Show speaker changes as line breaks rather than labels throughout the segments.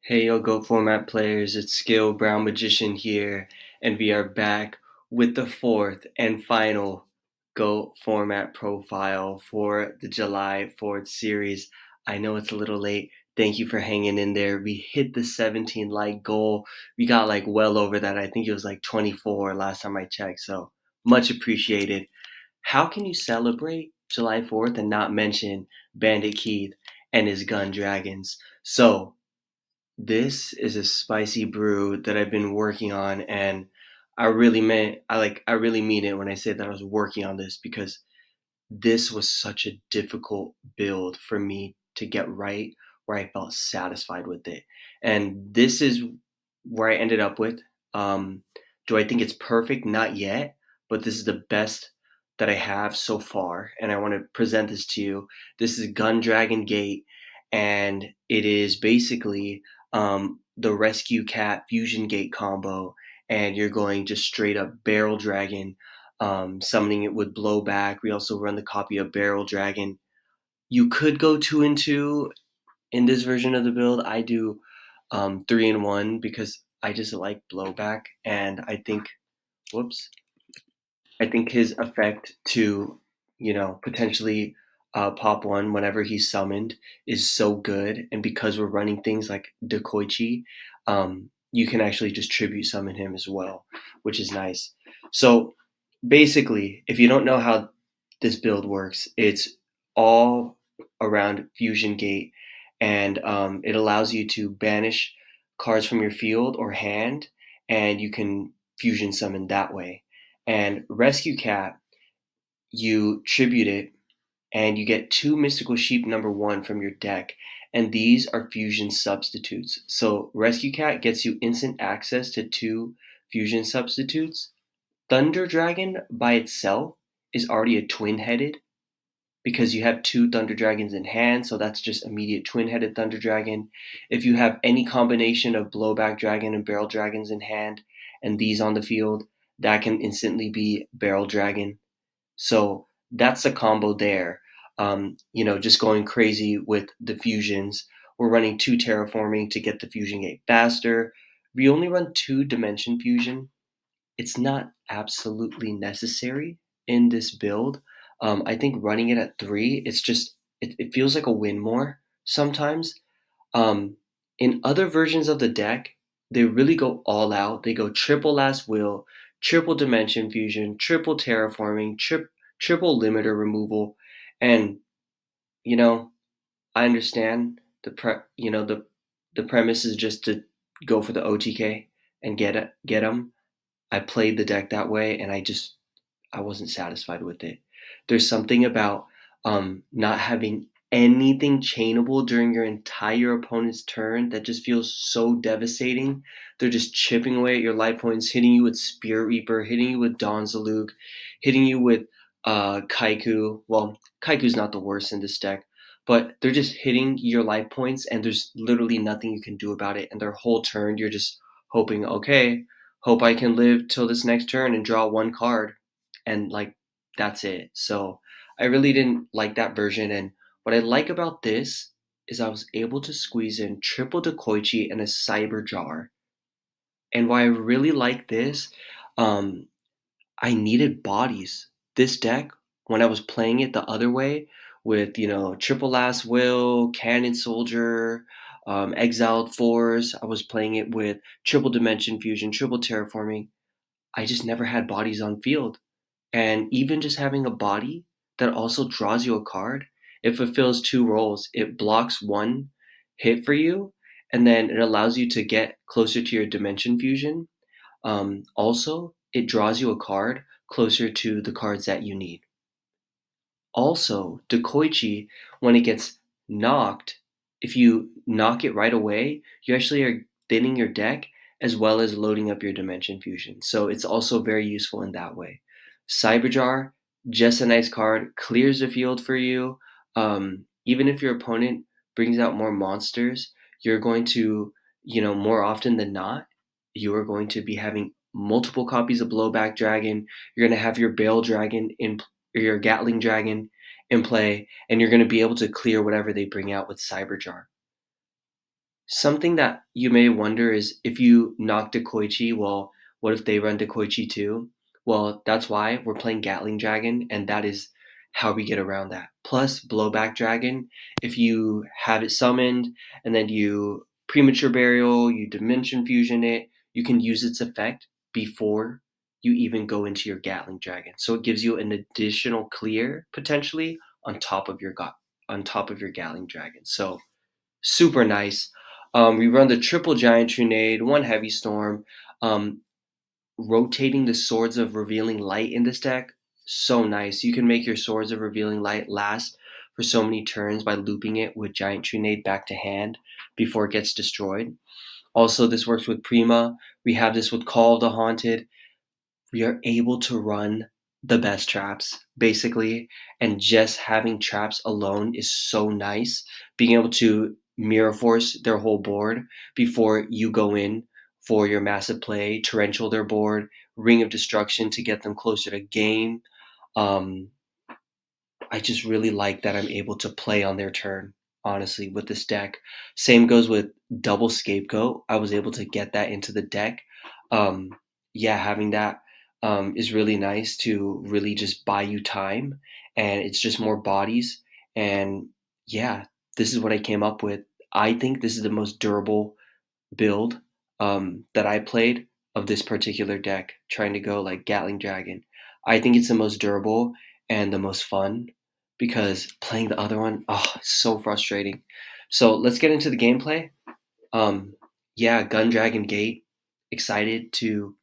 Hey yo, Go Format players, it's Skill Brown Magician here, and we are back with the fourth and final Go Format profile for the July 4th series. I know it's a little late. Thank you for hanging in there. We hit the 17 like goal. We got like well over that. I think it was like 24 last time I checked, so much appreciated. How can you celebrate July 4th and not mention Bandit Keith and his gun dragons? So, this is a spicy brew that I've been working on, and I really mean it when I say that I was working on this because this was such a difficult build for me to get right where I felt satisfied with it. And this is where I ended up with. Um, do I think it's perfect? Not yet, but this is the best that I have so far, and I want to present this to you. This is Gun Dragon Gate, and it is basically the Rescue Cat Fusion Gate combo, and you're going just straight up Barrel Dragon, summoning it with Blowback. We also run the copy of Barrel Dragon. You could go 2 and 2 in this version of the build. I do 3 and 1 because I just like Blowback, and whoops, I think his effect to potentially pop one whenever he's summoned is so good, and because we're running things like Dekoichi, you can actually just tribute summon him as well, which is nice. So basically, if you don't know how this build works, it's all around Fusion Gate, and it allows you to banish cards from your field or hand, and you can fusion summon that way. And Rescue Cat, you tribute it, and you get two Mystical Sheep #1 from your deck, and these are fusion substitutes. So Rescue Cat gets you instant access to two fusion substitutes. Thunder Dragon by itself is already a twin-headed because you have two Thunder Dragons in hand, so that's just immediate twin-headed Thunder Dragon. If you have any combination of Blowback Dragon and Barrel Dragons in hand, and these on the field, that can instantly be Barrel Dragon. So that's the combo there. Just going crazy with the fusions. We're running two terraforming to get the fusion gate faster. We only run two dimension fusion. It's not absolutely necessary in this build. I think running it at three, it feels like a win more sometimes. Um, in other versions of the deck, they really go all out. They go triple last will, triple dimension fusion, triple terraforming, triple limiter removal, and you know I understand the premise is just to go for the OTK and get them. I played the deck that way, and I wasn't satisfied with it. There's something about not having anything chainable during your entire opponent's turn that just feels so devastating. They're just chipping away at your life points, hitting you with Spirit Reaper, hitting you with Donzaluk, hitting you with Kaiku. Well, Kaiku's not the worst in this deck, but they're just hitting your life points, and there's literally nothing you can do about it. And their whole turn, you're just hoping, okay, hope I can live till this next turn and draw one card, and like that's it. So I really didn't like that version. And what I like about this is I was able to squeeze in triple Dekoichi and a Cyber Jar. And why I really like this, um, I needed bodies. This deck, when I was playing it the other way with, Triple Last Will, Cannon Soldier, Exiled Force, I was playing it with Triple Dimension Fusion, Triple Terraforming. I just never had bodies on field. And even just having a body that also draws you a card, it fulfills two roles. It blocks one hit for you, and then it allows you to get closer to your Dimension Fusion. Also, it draws you a card closer to the cards that you need. Also, Dekoichi, when it gets knocked, if you knock it right away, you actually are thinning your deck as well as loading up your Dimension Fusion. So it's also very useful in that way. Cyberjar, just a nice card, clears the field for you. Even if your opponent brings out more monsters, you're going to, more often than not, you are going to be having multiple copies of Blowback Dragon. You're going to have your Bale Dragon or your Gatling Dragon in play, and you're going to be able to clear whatever they bring out with Cyberjar. Something that you may wonder is if you knock Dekoichi, well, what if they run Dekoichi too? Well, that's why we're playing Gatling Dragon, and that is how we get around that. Plus, Blowback Dragon, if you have it summoned and then you Premature Burial, you Dimension Fusion it, you can use its effect before you even go into your Gatling Dragon. So it gives you an additional clear potentially on top of your Gatling Dragon. So super nice. We run the triple giant Trunade, one heavy storm. Um, Rotating the Swords of Revealing Light in this deck, so nice. You can make your Swords of Revealing Light last for so many turns by looping it with Giant Trunade back to hand before it gets destroyed. Also, this works with Prima. We have this with Call of the Haunted. We are able to run the best traps, basically, and just having traps alone is so nice. Being able to mirror force their whole board before you go in for your massive play, torrential their board, Ring of Destruction to get them closer to game. Um, I just really like that I'm able to play on their turn, honestly, with this deck. Same goes with double scapegoat. I was able to get that into the deck. Um, yeah, having that is really nice to really just buy you time, and it's just more bodies. And yeah, this is what I came up with. I think this is the most durable build that I played of this particular deck, trying to go like Gatling Dragon. I think it's the most durable and the most fun because playing the other one, oh, so frustrating. So let's get into the gameplay. Um, yeah, Gun Dragon Gate. Excited to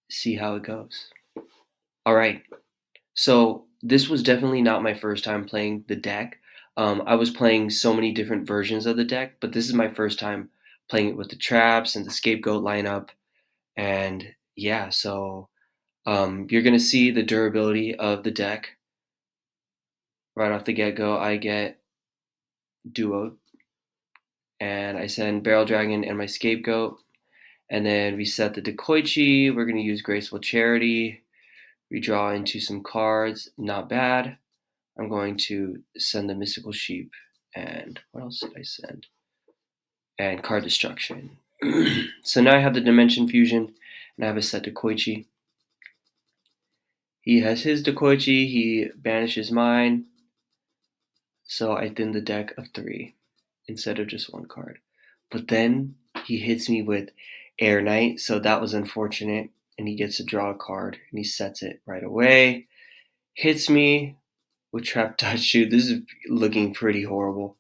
see how it goes. All right. So this was definitely not my first time playing the deck. I was playing so many different versions of the deck, but this is my first time playing it with the traps and the scapegoat lineup. And yeah, so you're gonna see the durability of the deck right off the get go. I get Duo, and I send Barrel Dragon and my scapegoat, and then we set the Dekoichi. We're gonna use Graceful Charity. We draw into some cards, not bad. I'm going to send the Mystical Sheep, and what else did I send? And Card Destruction. So now I have the Dimension Fusion, and I have a set Dekoichi. He has his Dekoichi, he banishes mine, so I thin the deck of 3 instead of just 1 card. But then he hits me with Air Knight, so that was unfortunate, and he gets to draw a card, and he sets it right away. Hits me with Trap Dot Shoot. This is looking pretty horrible.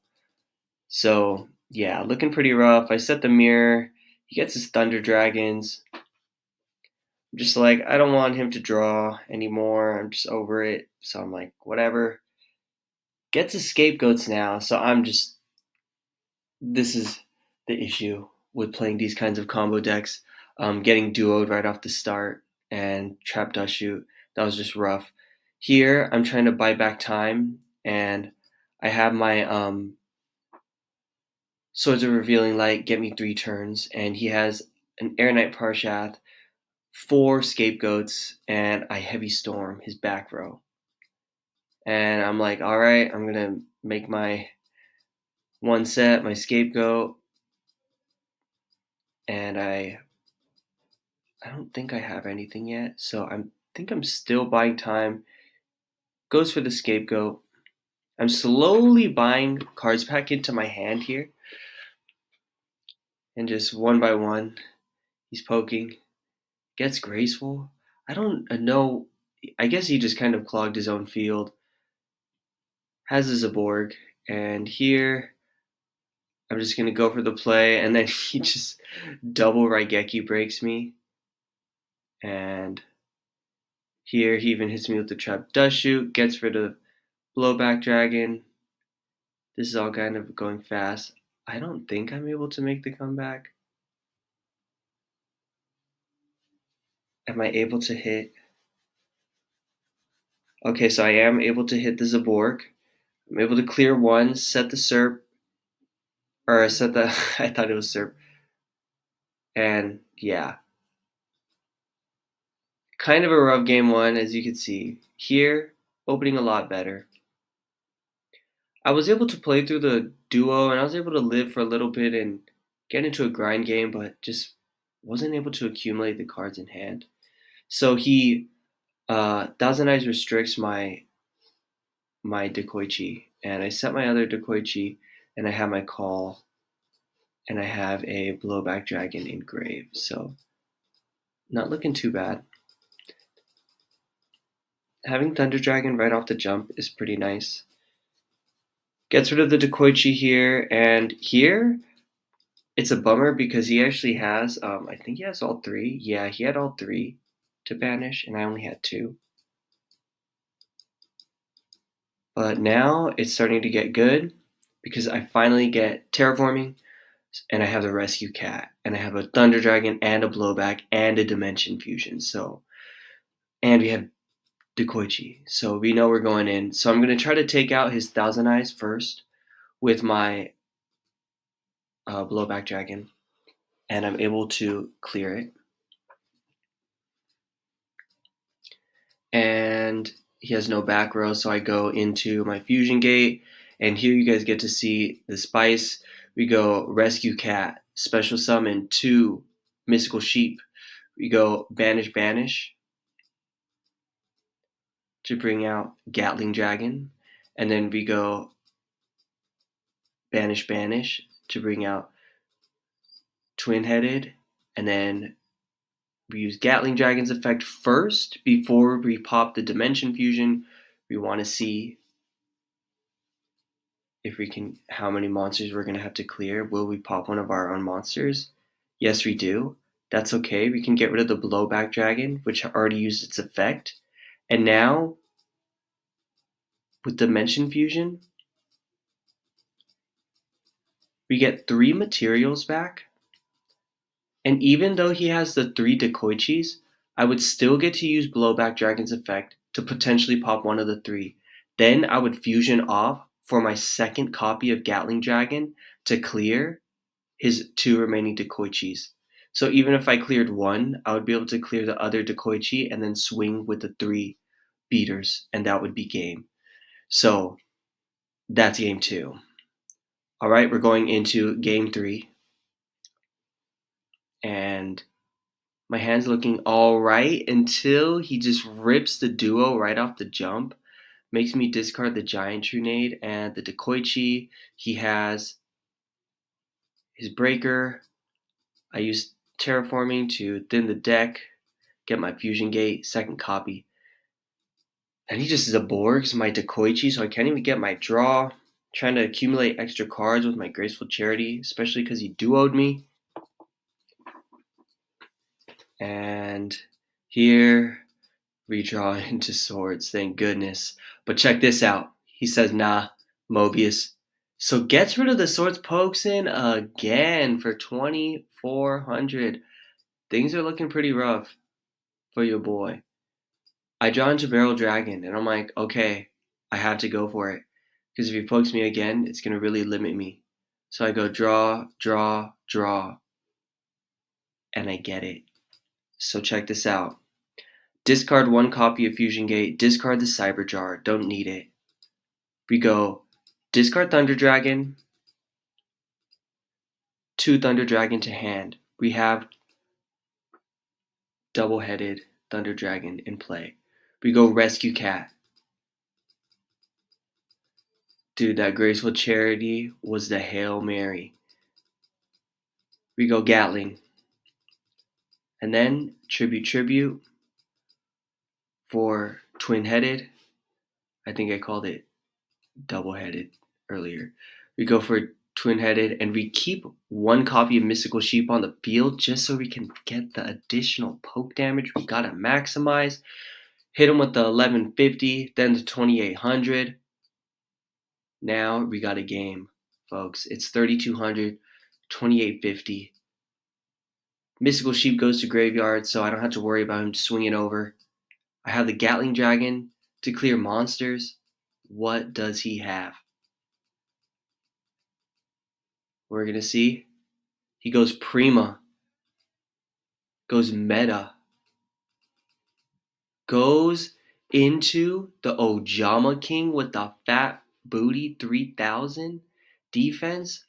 So yeah, looking pretty rough. I set the mirror. He gets his Thunder Dragons. I'm just like, I don't want him to draw anymore. I'm just over it. So I'm like, whatever. Gets his scapegoats now. So I'm just, this is the issue with playing these kinds of combo decks. Getting duoed right off the start and Trap Dust Shoot. That was just rough. Here, I'm trying to buy back time, and I have my Swords of Revealing Light get me 3 turns, and he has an Air Knight Parshath, 4 scapegoats, and I Heavy Storm his back row. And I'm like, all right, I'm gonna make my one set, my scapegoat, and I don't think I have anything yet, so I think I'm still buying time. Goes for the scapegoat. I'm slowly buying cards back into my hand here, and just one by one, he's poking. Gets graceful. I don't know. I guess he just kind of clogged his own field. Has a Zaborg, and here I'm just gonna go for the play, and then he just double Raigeki breaks me, and here he even hits me with the Trap Dust Shoot, gets rid of Blowback Dragon. This is all kind of going fast. I don't think I'm able to make the comeback. Am I able to hit? Okay, so I am able to hit the Zaborg. I'm able to clear 1, set the SERP, or set the, I thought it was SERP. And yeah, kind of a rough game 1, as you can see. Here, opening a lot better. I was able to play through the duo, and I was able to live for a little bit and get into a grind game, but just wasn't able to accumulate the cards in hand. So he Thousand Eyes restricts my Dekoichi, and I set my other Dekoichi, and I have my call, and I have a blowback dragon engrave. So not looking too bad. Having Thunder Dragon right off the jump is pretty nice. Gets rid of the Dekoichi here, and here it's a bummer because he actually has, I think he has all three. Yeah, he had all three to banish, and I only had two. But now it's starting to get good because I finally get Terraforming, and I have the Rescue Cat, and I have a Thunder Dragon, and a Blowback, and a Dimension Fusion. And we have Dekoichi, so we know we're going in. So I'm going to try to take out his Thousand Eyes first with my Blowback Dragon, and I'm able to clear it. And he has no back row, so I go into my Fusion Gate, and here you guys get to see the spice. We go Rescue Cat, special summon 2 Mystical Sheep. We go Banish to bring out Gatling Dragon, and then we go Banish to bring out Twin-Headed, and then we use Gatling Dragon's effect first before we pop the Dimension Fusion. We want to see if we can, how many monsters we're going to have to clear. Will we pop one of our own monsters? Yes, we do. That's okay. We can get rid of the Blowback Dragon, which already used its effect. And now, with Dimension Fusion, we get 3 materials back. And even though he has the 3 Dekoichis, I would still get to use Blowback Dragon's effect to potentially pop one of the 3. Then I would fusion off for my second copy of Gatling Dragon to clear his 2 remaining Dekoichis. So even if I cleared 1, I would be able to clear the other Dekoichi and then swing with the 3 beaters, and that would be game. So that's game 2. All right, we're going into game 3. And my hand's looking all right until he just rips the duo right off the jump. Makes me discard the Giant Trunade and the Dekoichi. He has his Breaker. I use Terraforming to thin the deck, get my Fusion Gate, second copy. And he just Zaborgs my Dekoichi, so I can't even get my draw. Trying to accumulate extra cards with my Graceful Charity, especially because he duoed me. And here, redraw into swords, thank goodness. But check this out. He says, nah, Mobius. So gets rid of the swords, pokes in again for 2,400. Things are looking pretty rough for your boy. I draw into Barrel Dragon, and I'm like, okay, I have to go for it. Because if he pokes me again, it's going to really limit me. So I go draw, and I get it. So check this out. Discard 1 copy of Fusion Gate, discard the Cyber Jar, don't need it. We go discard Thunder Dragon, 2 Thunder Dragon to hand. We have double-headed Thunder Dragon in play. We go Rescue Cat. Dude, that Graceful Charity was the Hail Mary. We go Gatling. And then Tribute for Twin-Headed. I think I called it double-headed earlier. We go for Twin-Headed, and we keep 1 copy of Mystical Sheep on the field just so we can get the additional poke damage. We gotta maximize. Hit him with the 1150, then the 2800. Now we got a game, folks. It's 3200, 2850. Mystical Sheep goes to graveyard, so I don't have to worry about him swinging over. I have the Gatling Dragon to clear monsters. What does he have? We're going to see. He goes Prima. Goes Meta. Goes into the Ojama King with the Fat Booty 3000. defense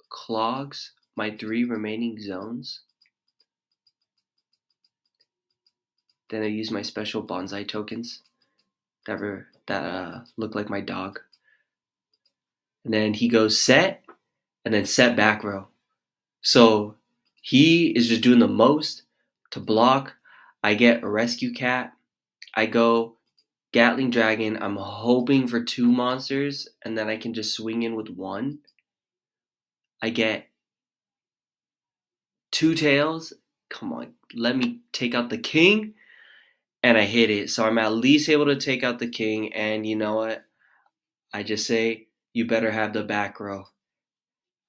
clogs my 3 remaining zones, then I use my special bonsai tokens that look like my dog. And then he goes set, and then set back row. So he is just doing the most to block. I get a rescue cat. I go Gatling Dragon. I'm hoping for 2 monsters, and then I can just swing in with 1. I get 2 tails. Come on, let me take out the king, and I hit it. So I'm at least able to take out the king, and you know what? I just say, you better have the back row.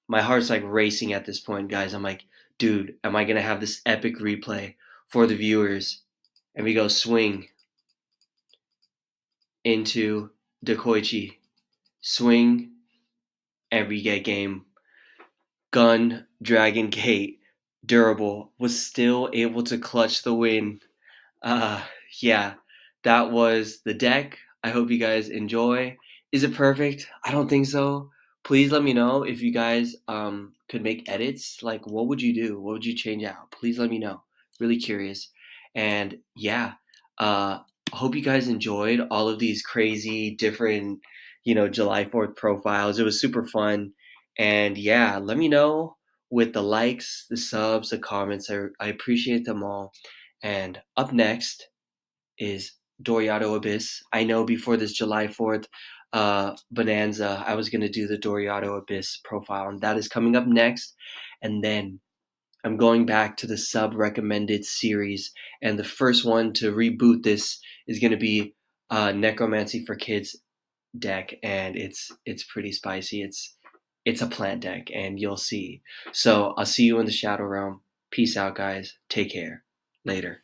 My heart's like racing at this point, guys. I'm like, dude, am I gonna have this epic replay for the viewers? And we go swing into Dekoichi, swing, and we get game. Gun, Dragon Gate, Durable was still able to clutch the win. Uh, yeah, that was the deck. I hope you guys enjoy. Is it perfect? I don't think so. Please let me know if you guys could make edits. Like, what would you do? What would you change out? Please let me know. Really curious. And yeah, I hope you guys enjoyed all of these crazy different, July 4th profiles. It was super fun. And yeah, let me know with the likes, the subs, the comments. I appreciate them all. And up next is Doriado Abyss. I know before this July 4th bonanza, I was going to do the Doriado Abyss profile, and that is coming up next. And then I'm going back to the sub recommended series, and the first one to reboot this is going to be Necromancy for Kids deck, and it's pretty spicy. It's a plant deck, and you'll see. So I'll see you in the Shadow Realm. Peace out, guys. Take care. Later.